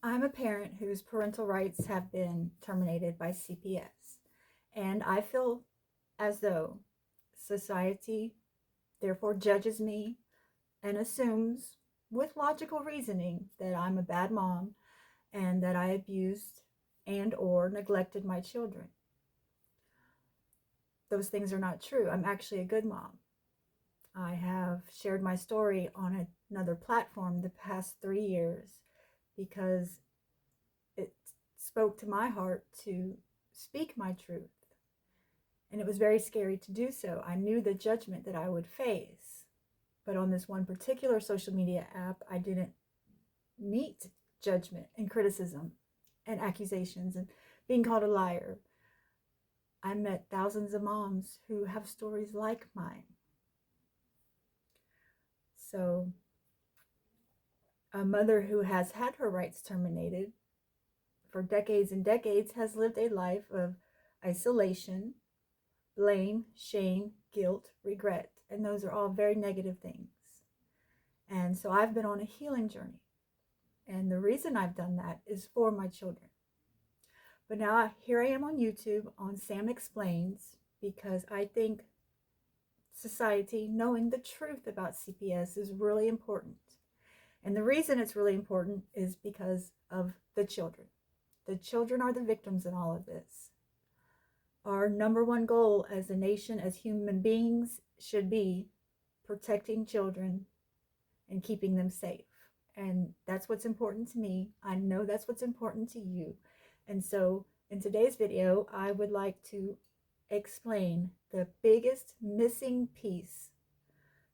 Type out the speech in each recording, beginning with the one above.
I'm a parent whose parental rights have been terminated by CPS, and I feel as though society therefore judges me and assumes, with logical reasoning, that I'm a bad mom and that I abused and or neglected my children. Those things are not true. I'm actually a good mom. I have shared my story on another platform the past 3 years because it spoke to my heart to speak my truth. And it was very scary to do so. I knew the judgment that I would face. But on this one particular social media app, I didn't meet judgment and criticism and accusations and being called a liar. I met thousands of moms who have stories like mine. So, a mother who has had her rights terminated for decades and decades has lived a life of isolation, blame, shame, guilt, regret. And those are all very negative things. And so I've been on a healing journey. And the reason I've done that is for my children. But now here I am on YouTube on Sam Explains because I think society knowing the truth about CPS is really important. And the reason it's really important is because of the children. The children are the victims in all of this. Our number one goal as a nation, as human beings, should be protecting children and keeping them safe. And that's what's important to me. I know that's what's important to you. And so in today's video, I would like to explain the biggest missing piece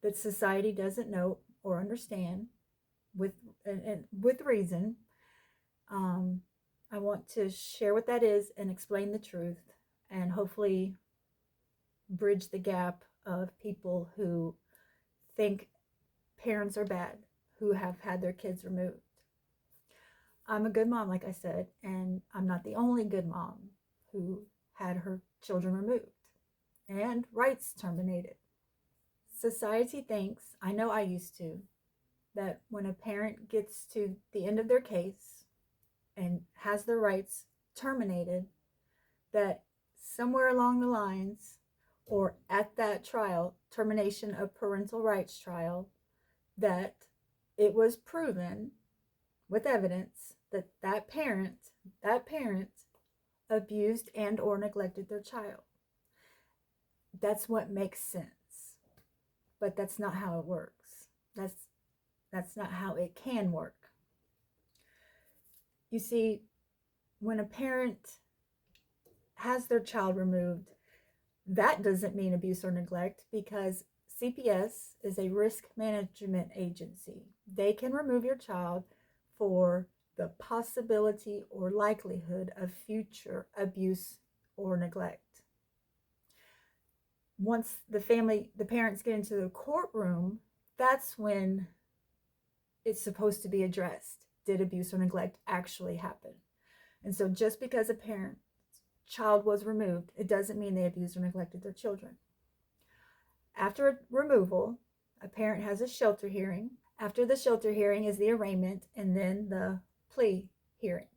that society doesn't know or understand with reason. I want to share what that is and explain the truth and hopefully bridge the gap of people who think parents are bad, who have had their kids removed. I'm a good mom, like I said, and I'm not the only good mom who had her children removed and rights terminated. Society thinks, I know I used to, that when a parent gets to the end of their case and has their rights terminated, that somewhere along the lines or at that trial, termination of parental rights trial, that it was proven with evidence that that parent abused and or neglected their child. That's what makes sense. But that's not how it works. That's not how it can work. You see, when a parent has their child removed, that doesn't mean abuse or neglect because CPS is a risk management agency. They can remove your child for the possibility or likelihood of future abuse or neglect. Once the parents get into the courtroom, that's when it's supposed to be addressed. Did abuse or neglect actually happen? And so just because a parent's child was removed, it doesn't mean they abused or neglected their children. After removal, a parent has a shelter hearing. After the shelter hearing is the arraignment and then the plea hearing.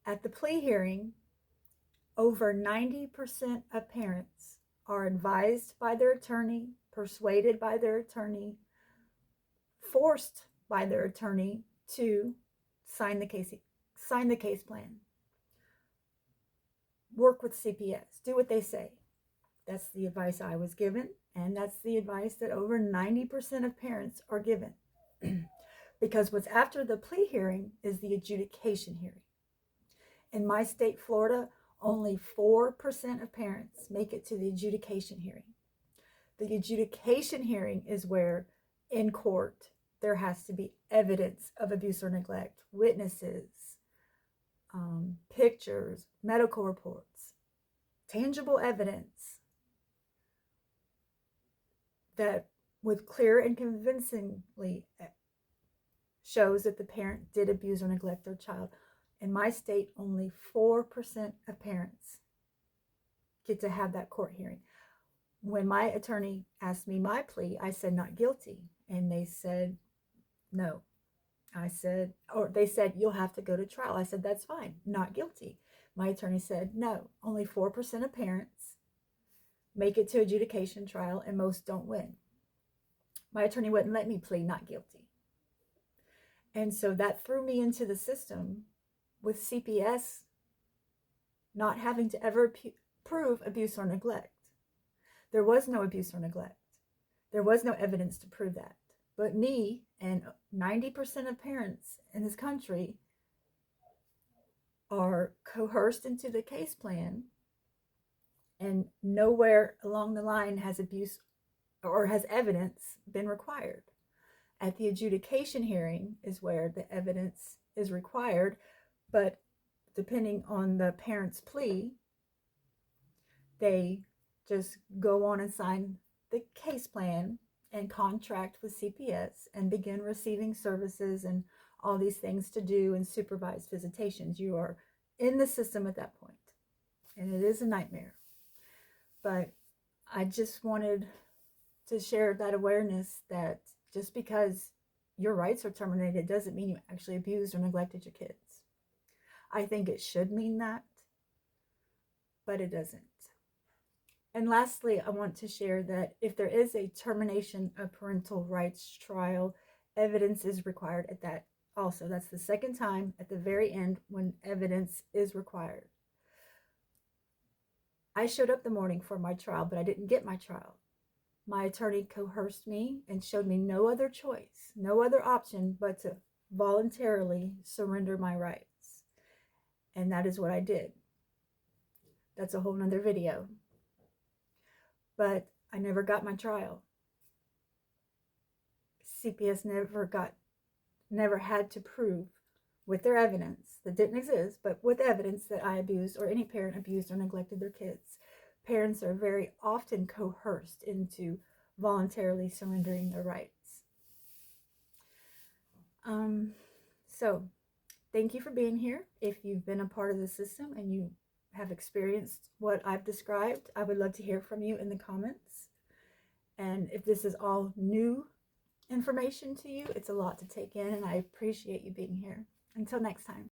At the plea hearing, over 90% of parents are advised by their attorney, persuaded by their attorney, forced by their attorney to sign the case plan. Work with CPS. Do what they say. That's the advice I was given, and that's the advice that over 90% of parents are given. Because what's after the plea hearing is the adjudication hearing. In my state, Florida, only 4% of parents make it to the adjudication hearing. The adjudication hearing is where, in court, there has to be evidence of abuse or neglect, witnesses, pictures, medical reports, tangible evidence that would clear and convincingly shows that the parent did abuse or neglect their child. In my state, only 4% of parents get to have that court hearing. When my attorney asked me my plea, I said not guilty. And they said no. I said, or they said, you'll have to go to trial. I said, that's fine, not guilty. My attorney said, no, only 4% of parents make it to adjudication trial and most don't win. My attorney wouldn't let me plead not guilty. And so that threw me into the system with CPS not having to ever prove abuse or neglect. There was no abuse or neglect. There was no evidence to prove that. But me and 90% of parents in this country are coerced into the case plan, and nowhere along the line has abuse or has evidence been required. At the adjudication hearing is where the evidence is required, but depending on the parent's plea, they just go on and sign the case plan and contract with CPS and begin receiving services and all these things to do and supervised visitations. You are in the system at that point, and it is a nightmare. But I just wanted to share that awareness that just because your rights are terminated doesn't mean you actually abused or neglected your kids. I think it should mean that, but it doesn't. And lastly, I want to share that if there is a termination of parental rights trial, evidence is required at that also. That's the second time at the very end when evidence is required. I showed up the morning for my trial, but I didn't get my trial. My attorney coerced me and showed me no other choice, no other option but to voluntarily surrender my rights. And that is what I did. That's a whole nother video. But I never got my trial. CPS never had to prove with their evidence that didn't exist, but with evidence that I abused or any parent abused or neglected their kids. Parents are very often coerced into voluntarily surrendering their rights. So thank you for being here. If you've been a part of the system and you have experienced what I've described, I would love to hear from you in the comments. And if this is all new information to you, it's a lot to take in, and I appreciate you being here. Until next time.